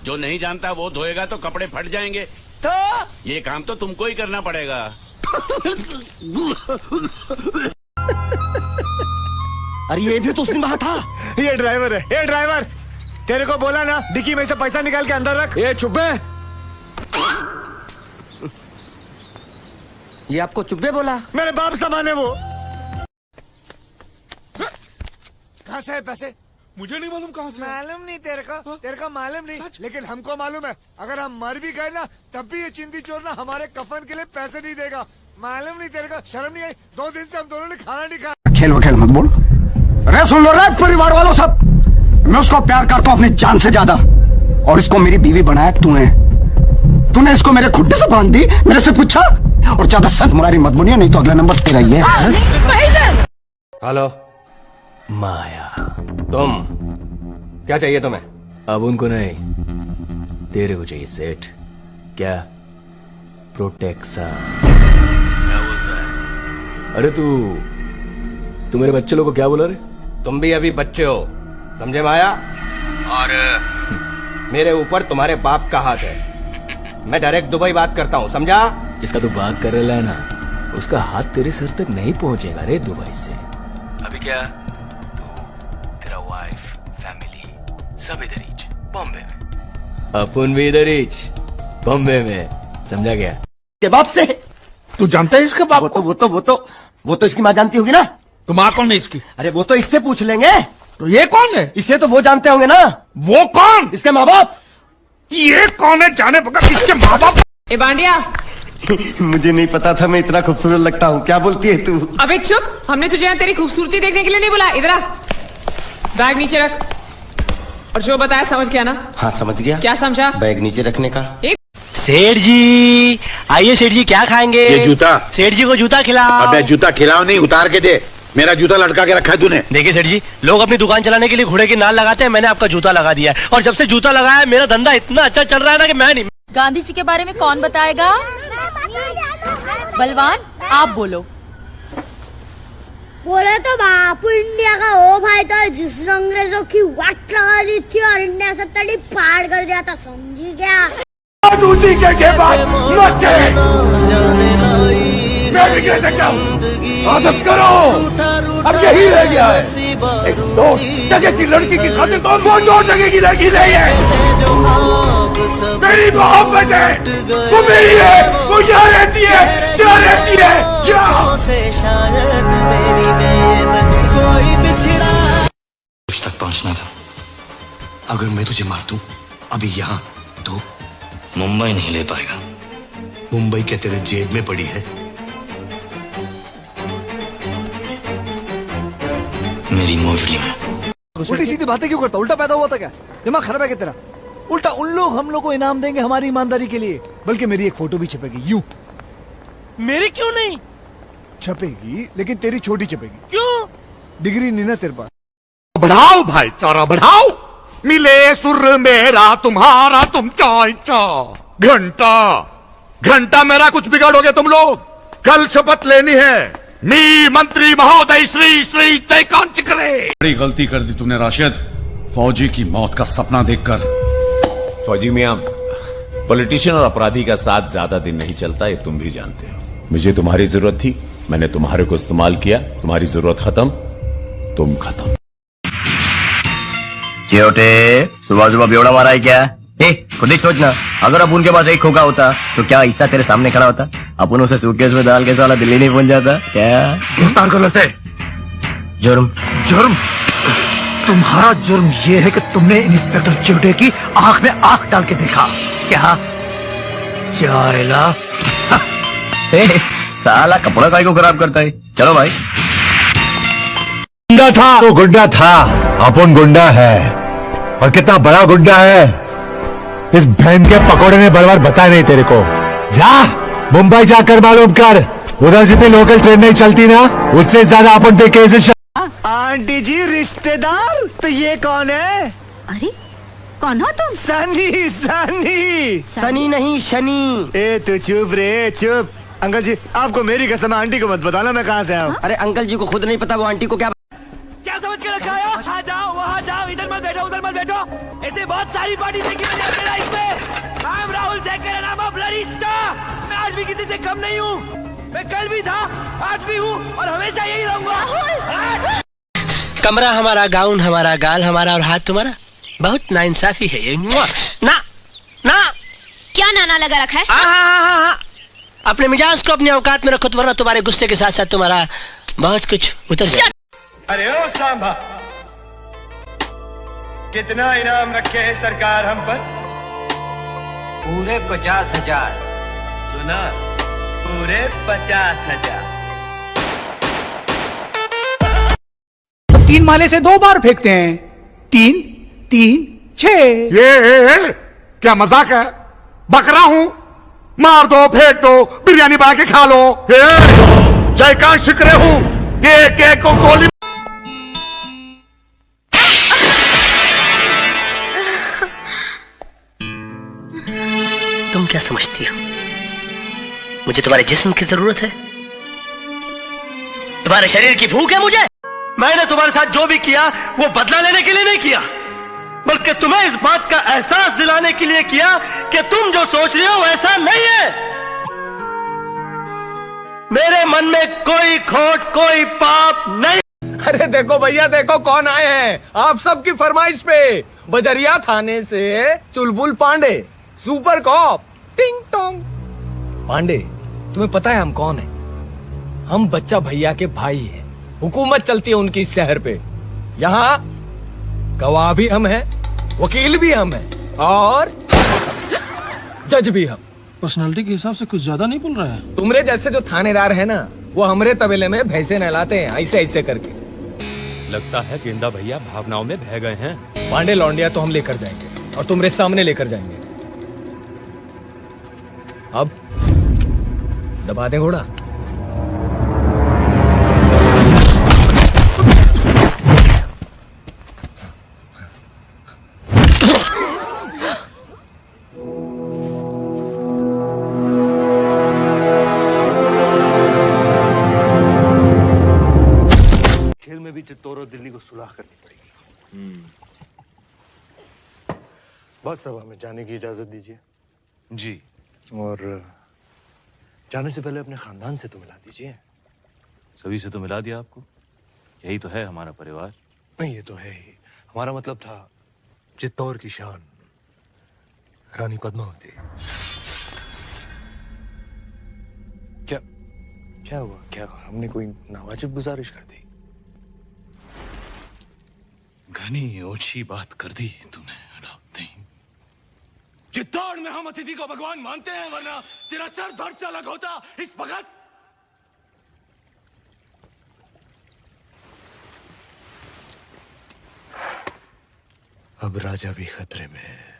Speaker 23: जो नहीं जानता वो धोएगा तो कपड़े फट जाएंगे।
Speaker 17: तो
Speaker 23: ये काम तो तुमको ही करना पड़ेगा।
Speaker 17: अरे ये भी तो उसने कहा था।
Speaker 12: ये ड्राइवर है, ये ड्राइवर। तेरे को बोला ना डिक्की में से पैसा निकाल के अंदर रख।
Speaker 18: ये चुप्पे।
Speaker 17: ये आपको चुप्पे बोला?
Speaker 12: मेरे बाप सामान है वो। कहाँ से है पैसे?
Speaker 14: मुझे नहीं मालूम कहाँ से।
Speaker 12: मालूम नहीं तेरे को मालूम नहीं, लेकिन हमको मालूम है। अगर हम मर भी गए ना, तब भी ये चिंदी चोर ना हमारे कफन के लिए पैसे नहीं देगा। मालूम नहीं तेरे को? शर्म नहीं आई? 2 दिन से हम दोनों ने खाना नहीं खाया।
Speaker 13: खेल वखेल मत बोल। अरे सुन लो रे परिवार वालों सब, मैं उसको प्यार करता हूँ अपनी जान से ज्यादा, और इसको मेरी बीवी बनाया तूने इसको मेरे खुट्टे से बांध दी, मेरे से पूछा? और ज्यादा संत मुरारी मत बोलिए, नहीं तो अगला नंबर तेरा ही है।
Speaker 2: हेलो माया, तुम क्या चाहिए तुम्हें?
Speaker 9: अब उनको नहीं, तेरे को चाहिए सेठ। क्या? प्रोटेक्शन। क्या बोल रहा है? अरे तू मेरे बच्चे लोग को क्या बोला रे?
Speaker 2: तुम भी अभी बच्चे हो, समझे माया? और
Speaker 17: मेरे ऊपर तुम्हारे बाप का हाथ है। मैं डायरेक्ट दुबई बात करता हूँ, समझा?
Speaker 3: इसका तो बात कर रहा है ना, उसका हाथ तेरे सर तक नहीं पहुंचेगा रे दुबई से। अभी क्या तू, तेरा वाइफ, फैमिली सब इधर ही बॉम्बे में, अपन भी इधर ही बॉम्बे में, समझा गया?
Speaker 17: के बाप से?
Speaker 14: तू जानता है इसके बाप को?
Speaker 17: वो तो इसकी माँ जानती होगी ना।
Speaker 14: तो माँ कौन है इसकी?
Speaker 17: अरे वो तो इससे पूछ लेंगे।
Speaker 14: तो ये कौन है?
Speaker 17: इसे तो वो जानते होंगे ना।
Speaker 14: वो कौन?
Speaker 17: इसके माँ बाप।
Speaker 14: ये कौन है जाने बगैर इसके माँ बाप?
Speaker 6: ए बांडिया,
Speaker 17: मुझे नहीं पता था मैं इतना खूबसूरत लगता हूँ। क्या बोलती है तू?
Speaker 6: अबे चुप, हमने तुझे यहाँ तेरी खूबसूरती देखने के लिए नहीं बुलाया। इधर आ, बैग नीचे रख। और जो बताया समझ गया ना?
Speaker 17: हाँ समझ गया।
Speaker 6: क्या समझा?
Speaker 17: बैग नीचे रखने का।
Speaker 18: सेठ जी आइए, सेठ जी क्या खाएंगे?
Speaker 23: ये जूता।
Speaker 18: सेठ जी को जूता खिलाओ।
Speaker 23: अबे जूता खिलाओ नहीं, उतार के दे। मेरा जूता लटका के रखा है तूने।
Speaker 18: देखिए सेठ जी, लोग अपनी दुकान चलाने के लिए घोड़े की नाल लगाते हैं, मैंने आपका जूता लगा दिया है। और जब से जूता लगाया है मेरा धंधा इतना अच्छा चल रहा है ना कि मैं नहीं।
Speaker 27: गांधी जी के बारे में कौन बताएगा? बलवान, आप बोलो।
Speaker 7: बोले तो बापू इंडिया का वो भाई था जिसने अंग्रेजों की वाट लगा दी थी और इंडिया से तड़ी पार कर दिया था, समझी क्या?
Speaker 12: के बाद मैं भी कह सकता हूँ, आदत करो। अब यही रह गया है, एक 2 जगह की लड़की की खातिर कौन 2 जगह की लड़की नहीं है। मेरी मोहब्बत है, वो मेरी है, वो यहाँ रहती है, क्या रहती है, क्या?
Speaker 15: कुछ तक पहुंचना था। अगर मैं तुझे मार दूं अभी यहाँ तो
Speaker 19: मुंबई नहीं ले पाएगा।
Speaker 15: मुंबई क्या तेरे जेब में पड़ी है?
Speaker 19: मेरी मोजड़ी में।
Speaker 12: उल्टी सीधी बातें क्यों करता? उल्टा पैदा हुआ था क्या? दिमाग खराब है क्या तेरा? उल्टा उन लोग हम लोग को इनाम देंगे हमारी ईमानदारी के लिए, बल्कि मेरी एक फोटो भी छपेगी यूं।
Speaker 18: मेरी क्यों नहीं
Speaker 12: छपेगी? लेकिन तेरी छोटी छपेगी।
Speaker 18: क्यों?
Speaker 12: डिग्री नहीं ना तेरे पास।
Speaker 11: बढ़ाओ भाईचारा बढ़ाओ, मिले सुर मेरा तुम्हारा तुम चाय चा। घंटा मेरा कुछ बिगाड़ोगे तुम लोग। कल शपथ लेनी है। मी मंत्री महोदय श्री श्री जयकांत करे।
Speaker 22: बड़ी गलती कर दी तुमने राशिद, फौजी की मौत का सपना देखकर।
Speaker 24: फौजी मियां, पॉलिटिशियन और अपराधी का साथ ज्यादा दिन नहीं चलता, ये तुम भी जानते हो। मुझे तुम्हारी जरूरत थी, मैंने तुम्हारे को इस्तेमाल किया। तुम्हारी जरूरत खत्म, तुम खत्म।
Speaker 9: चियोटे, सुबह सुबह बेवड़ा मारा है क्या? खुद ही सोचना, अगर अब उनके पास एक खोखा होता तो क्या ईसा तेरे सामने खड़ा होता? अपन उसे सूटकेस में डाल के साला दिल्ली नहीं पहुंच जाता क्या?
Speaker 11: गिरफ्तार करो उसे।
Speaker 9: जुर्म
Speaker 11: तुम्हारा जुर्म ये है कि तुमने इंस्पेक्टर चिवटे की आंख में आंख डाल के देखा। क्या चायला?
Speaker 9: साला कपड़ा काहे को खराब करता है? चलो भाई।
Speaker 22: गुंडा था तो गुंडा था, अपन गुंडा है, और कितना बड़ा गुंडा है इस बहन के पकोड़े ने बराबर बताया नहीं तेरे को। जा मुंबई जाकर मालूम कर, उधर जितनी लोकल ट्रेन नहीं चलती ना, उससे ज्यादा अपन पे केसेस।
Speaker 17: आंटी जी रिश्तेदार, तो ये कौन है?
Speaker 7: अरे कौन हो तुम?
Speaker 17: सनी नहीं शनि। ए तू चुप रे चुप। अंकल जी आपको मेरी कसम, आंटी को मत बताना मैं कहाँ से आया हूँ। अरे अंकल जी को खुद नहीं पता वो आंटी को क्या
Speaker 18: समझ के रखा है? यहाँ जाओ वहाँ जाओ, इधर मत बैठो उधर मत बैठो। ऐसे बहुत सारी पार्टी देखी मैंने अपने लाइफ में। I am Rahul Jaykar and I am a bloody star. मैं आज भी किसी से कम नहीं हूँ। मैं कल भी था, आज भी हूँ और हमेशा यही रहूंगा।
Speaker 17: कमरा हमारा, गाउन हमारा, गाल हमारा और हाथ तुम्हारा। बहुत नाइंसाफी है ये। ना ना
Speaker 7: क्या नाना लगा रखा है?
Speaker 17: हाँ। अपने मिजाज को अपनी औकात में रखो, वरना तुम्हारे गुस्से के साथ साथ तुम्हारा बहुत कुछ उतर जाए।
Speaker 25: अरे ओ सांभा, कितना इनाम रखे है सरकार हम पर?
Speaker 18: पूरे 50,000। सुना? पूरे 50,000।
Speaker 26: 3 माले से 2 बार फेंकते हैं। 3 3 6।
Speaker 11: ये क्या मजाक है? बकरा हूँ, मार दो फेंक दो, बिरयानी बना के खा लो। जयकांत शिकरे हूँ, एक एक को गोली।
Speaker 17: तुम क्या समझती हो मुझे तुम्हारे जिस्म की जरूरत है? तुम्हारे शरीर की भूख है मुझे? मैंने तुम्हारे साथ जो भी किया वो बदला लेने के लिए नहीं किया।
Speaker 25: बल्कि तुम्हें इस बात का एहसास दिलाने के लिए किया कि तुम जो सोच रहे हो ऐसा नहीं है। मेरे मन में कोई खोट, कोई पाप नहीं।
Speaker 1: अरे देखो भैया, देखो कौन आए हैं आप सबकी फरमाइश पे। बजरिया थाने से चुलबुल पांडे, सुपर कॉप, टिंग टोंग। पांडे, तुम्हें पता है हम कौन है? हम बच्चा भैया के भाई हैं। हुकूमत चलती है उनकी इस शहर पे। यहाँ गवाह भी हम हैं, वकील भी हम हैं और जज भी हम।
Speaker 4: पर्सनालिटी के हिसाब से कुछ ज्यादा नहीं बोल रहा है।
Speaker 1: तुमरे जैसे जो थानेदार है ना, वो हमरे तबेले में भैंसे नहलाते हैं ऐसे ऐसे करके।
Speaker 5: लगता है गेंदा भैया भावनाओं में बह गए हैं।
Speaker 1: पांडे लौंडिया तो हम लेकर जाएंगे और तुमरे सामने लेकर जाएंगे। अब दबा दे घोड़ा।
Speaker 25: खेल में भी चित्तौड़ और दिल्ली को सुलह करनी पड़ेगी। बस अब हमें जाने की इजाजत दीजिए। जी, और जाने से पहले अपने खानदान से तो मिला दीजिए।
Speaker 8: सभी से तो मिला दिया आपको, यही तो है हमारा परिवार।
Speaker 25: नहीं, ये तो है ही। हमारा मतलब था चित्तौड़ की शान रानी पद्मावती। क्या क्या हुआ? क्या हमने कोई नावाजिब गुजारिश कर दी?
Speaker 8: घनी ओछी बात कर दी तूने अलाउद्दीन।
Speaker 25: चित्तौड़ में हम अतिथि को भगवान मानते हैं, वरना तेरा सर धड़ से अलग होता इस वक्त। अब राजा भी खतरे में है।